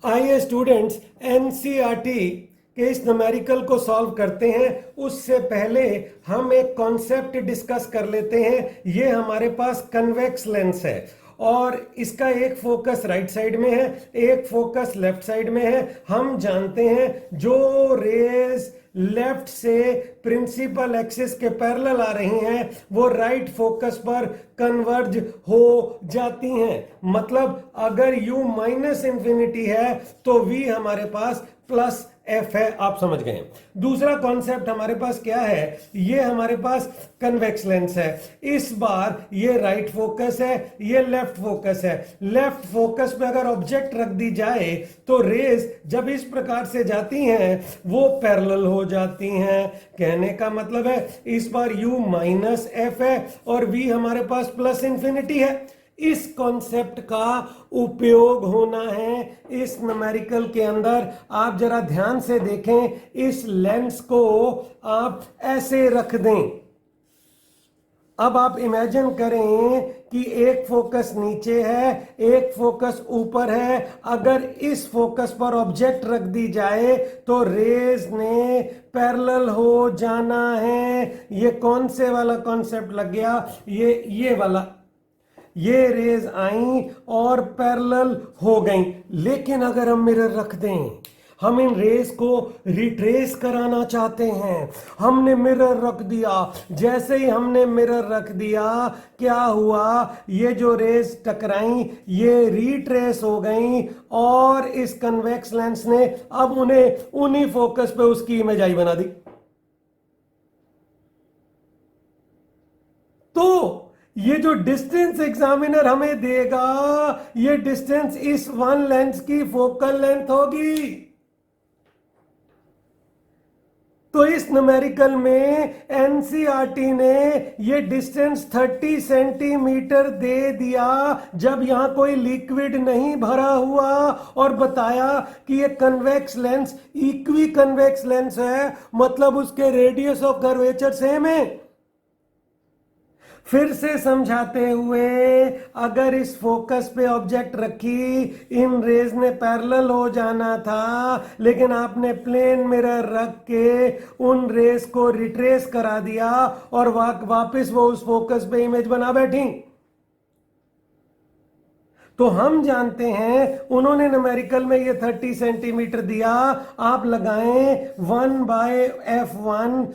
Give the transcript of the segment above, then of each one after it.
आइए students NCERT के इस न्यूमेरिकल को सॉल्व करते हैं। उससे पहले हम एक कॉन्सेप्ट डिस्कस कर लेते हैं। ये हमारे पास कन्वेक्स लेंस है और इसका एक फोकस राइट साइड में है, एक फोकस लेफ्ट साइड में है। हम जानते हैं जो रेज लेफ्ट से प्रिंसिपल एक्सिस के पैरेलल आ रही हैं वो राइट फोकस पर कन्वर्ज हो जाती हैं। मतलब अगर u माइनस इंफिनिटी है तो v हमारे पास प्लस f है। आप समझ गए। दूसरा कॉन्सेप्ट हमारे पास क्या है, ये हमारे पास कन्वेक्स लेंस है। इस बार ये राइट फोकस है, ये लेफ्ट फोकस है। लेफ्ट फोकस पे अगर ऑब्जेक्ट रख दी जाए तो रेज जब इस प्रकार से जाती हैं वो पैरेलल हो जाती हैं। कहने का मतलब है इस बार u माइनस एफ है और v हमारे पास प्लस इंफिनिटी है। इस कॉन्सेप्ट का उपयोग होना है इस न्यूमेरिकल के अंदर। आप जरा ध्यान से देखें, इस लेंस को आप ऐसे रख दें। अब आप इमेजिन करें कि एक फोकस नीचे है, एक फोकस ऊपर है। अगर इस फोकस पर ऑब्जेक्ट रख दी जाए तो रेज ने पैरेलल हो जाना है। ये कौन से वाला कॉन्सेप्ट लग गया, ये वाला। ये रेज आई और पैरेलल हो गई। लेकिन अगर हम मिरर रख दें, हम इन रेज को रिट्रेस कराना चाहते हैं। हमने मिरर रख दिया, जैसे ही हमने मिरर रख दिया क्या हुआ, ये जो रेज टकराई ये रिट्रेस हो गई और इस कन्वेक्स लेंस ने अब उन्हें उन्हीं फोकस पे उसकी इमेज आई बना दी। तो ये जो डिस्टेंस एग्जामिनर हमें देगा, ये डिस्टेंस इस वन लेंस की फोकल लेंथ होगी। तो इस न्यूमेरिकल में एनसीईआरटी ने ये डिस्टेंस 30 सेंटीमीटर दे दिया जब यहां कोई लिक्विड नहीं भरा हुआ, और बताया कि ये convex lens equi convex lens है, मतलब उसके रेडियस ऑफ कर्वेचर सेम है। फिर से समझाते हुए, अगर इस फोकस पे ऑब्जेक्ट रखी, इन रेज ने पैरेलल हो जाना था, लेकिन आपने प्लेन मिरर रख के उन रेज को रिट्रेस करा दिया और वापस वो उस फोकस पे इमेज बना बैठी। तो हम जानते हैं उन्होंने न्यूमेरिकल में ये 30 सेंटीमीटर दिया। आप लगाएं 1/f1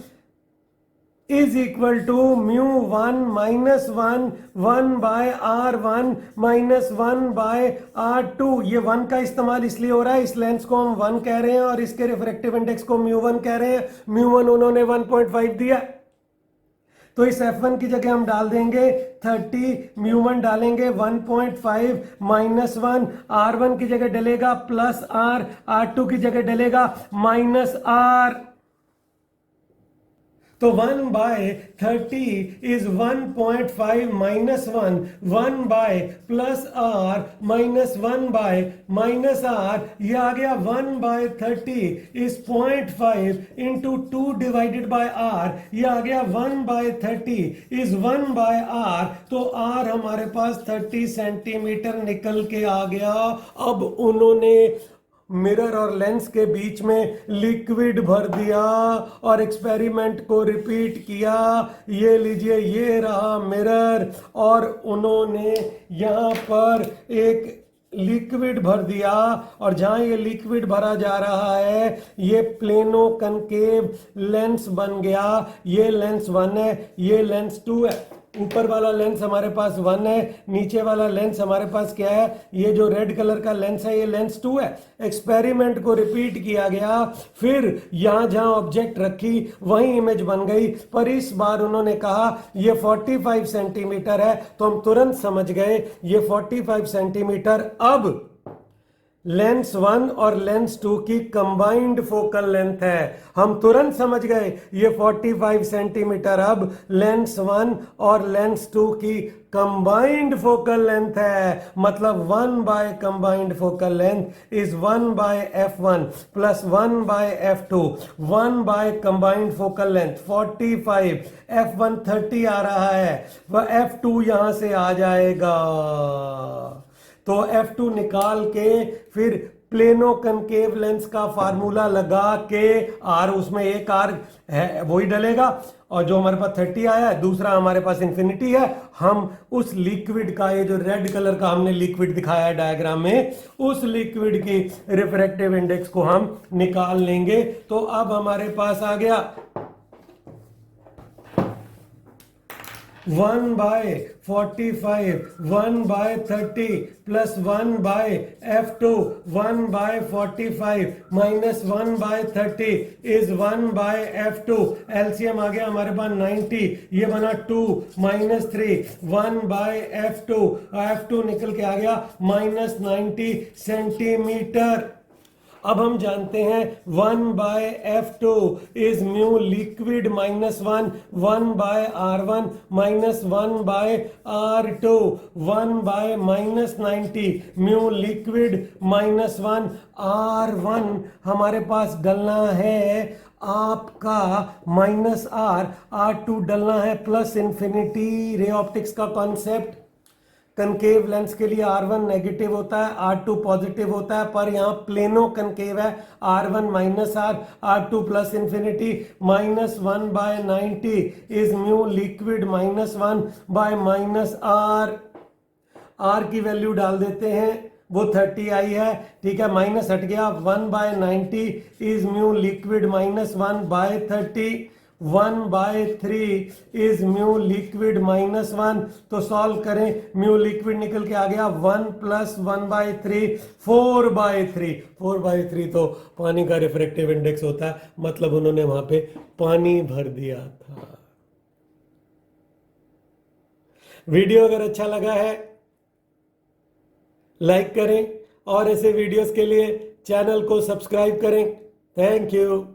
is equal to μ1 minus 1/r1 minus 1/r2। ये 1 का इस्तेमाल इसलिए हो रहा है, इस लेंस को हम 1 कह रहे हैं और इसके रिफ्रैक्टिव इंडेक्स को μ1 कह रहे हैं। μ1 उन्होंने 1.5 दिया, तो इस f1 की जगह हम डाल देंगे 30, μ1 डालेंगे 1.5 माइनस 1, r1 की जगह डलेगा प्लस r, r2 की जगह डलेगा माइनस r। तो 1/30 is 1.5 minus 1 by plus r minus 1 by minus r। ये आ गया 1/30 is 0.5 into 2 divided by r। ये आ गया 1/30 इज 1/r। तो r हमारे पास 30 सेंटीमीटर निकल के आ गया। अब उन्होंने मिरर और लेंस के बीच में लिक्विड भर दिया और एक्सपेरिमेंट को रिपीट किया। ये लीजिए, ये रहा मिरर और उन्होंने यहां पर एक लिक्विड भर दिया और जहां ये लिक्विड भरा जा रहा है ये प्लेनो कनकेव लेंस बन गया। ये लेंस 1 है, ये लेंस 2 है। ऊपर वाला लेंस हमारे पास 1 है, नीचे वाला लेंस हमारे पास क्या है, ये जो रेड कलर का लेंस है ये लेंस 2 है। एक्सपेरिमेंट को रिपीट किया गया, फिर यहां जहां ऑब्जेक्ट रखी वहीं इमेज बन गई। पर इस बार उन्होंने कहा ये 45 सेंटीमीटर है, तो हम तुरंत समझ गए ये 45 सेंटीमीटर अब लेंस 1 और लेंस 2 की कंबाइंड फोकल लेंथ है। हम तुरंत समझ गए ये 45 सेंटीमीटर अब लेंस 1 और लेंस 2 की कंबाइंड फोकल लेंथ है। मतलब 1 by combined focal length is 1/f1 plus 1/f2। 1 by combined focal length 45, f1 30 आ रहा है, वह f2 यहां से आ जाएगा। तो F2 निकाल के फिर प्लेनो कनकेव लेंस का फार्मूला लगा के आर, उसमें एक आर है वही डलेगा, और जो हमारे पास 30 आया है, दूसरा हमारे पास इंफिनिटी है। हम उस लिक्विड का, ये जो रेड कलर का हमने लिक्विड दिखाया है डायग्राम में, उस लिक्विड की रिफ्रैक्टिव इंडेक्स को हम निकाल लेंगे। तो अब हमारे पास आ गया 1/45, 1/30 plus 1/f2, 1/45 minus 1/30 is 1/f2। LCM आ गया हमारे पास 90, ये बना 2 माइनस 3, 1/f2, f2 निकल के आ गया माइनस 90 सेंटीमीटर। अब हम जानते हैं 1/f2 is mu liquid minus 1/r1 minus 1/r2, 1/-90 mu liquid minus 1/r1 हमारे पास डलना है आपका माइनस r2 डलना है प्लस इंफिनिटी। रे ऑप्टिक्स का कॉन्सेप्ट, कनकेव लेंस के लिए R1 नेगेटिव होता है, R2 पॉजिटिव होता है, पर यहाँ प्लेनो कनकेव है, R1 minus R2 plus infinity minus 1/90 is mu liquid minus 1/माइनस R की वैल्यू डाल देते हैं, वो 30 आई है, ठीक है, माइनस हट गया, 1/90 is mu liquid minus 1/30, 1/3 is mu liquid minus 1। तो सॉल्व करें, म्यू लिक्विड निकल के आ गया 1 प्लस 1/3, 4/3। 4/3 तो पानी का रिफ्रैक्टिव इंडेक्स होता है, मतलब उन्होंने वहां पे पानी भर दिया था। वीडियो अगर अच्छा लगा है लाइक करें और ऐसे वीडियोस के लिए चैनल को सब्सक्राइब करें। Thank you.